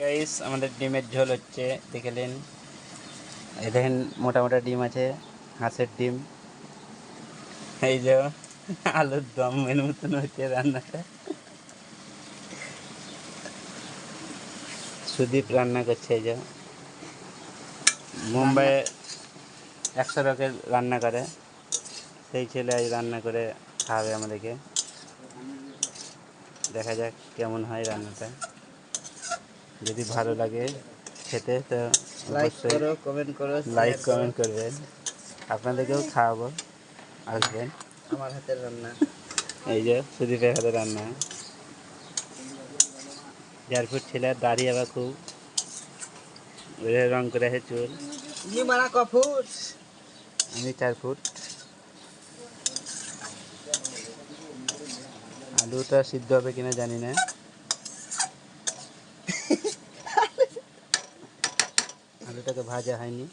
Guys আমাদের ডিমের ঝোল হচ্ছে দেখলেন। এই দেখেন মোটা মোটা ডিম আছে, হাঁসের ডিম। এই যে আলুর দমের মতন হচ্ছে রান্নাটা। সুদীপ রান্না করছে। এই যে মুম্বাই 100 লোকের রান্না করে, সেই ছেলে আজ রান্না করে খাওয়াবে আমাদেরকে। দেখা যাক কেমন হয় রান্নাটা। যদি ভালো লাগে খেতে তো লাইক অবশ্যই করো, কমেন্ট করো, লাইক শেয়ার করো। কমেন্ট করবেন। আপনাদেরকেও খাওয়াবো, আসবেন। আমার হাতের রান্না। এই যে সুদীপের হাতে রান্না। এয়ারফুট ছেলে দাড়ি আবার খুব রং করে আছে চুল। নি মারা কফুট। আমি 4 ফুট। আলুটা সিদ্ধ হবে কিনা জানি না। আলুটাকে ভাজা হয়নি।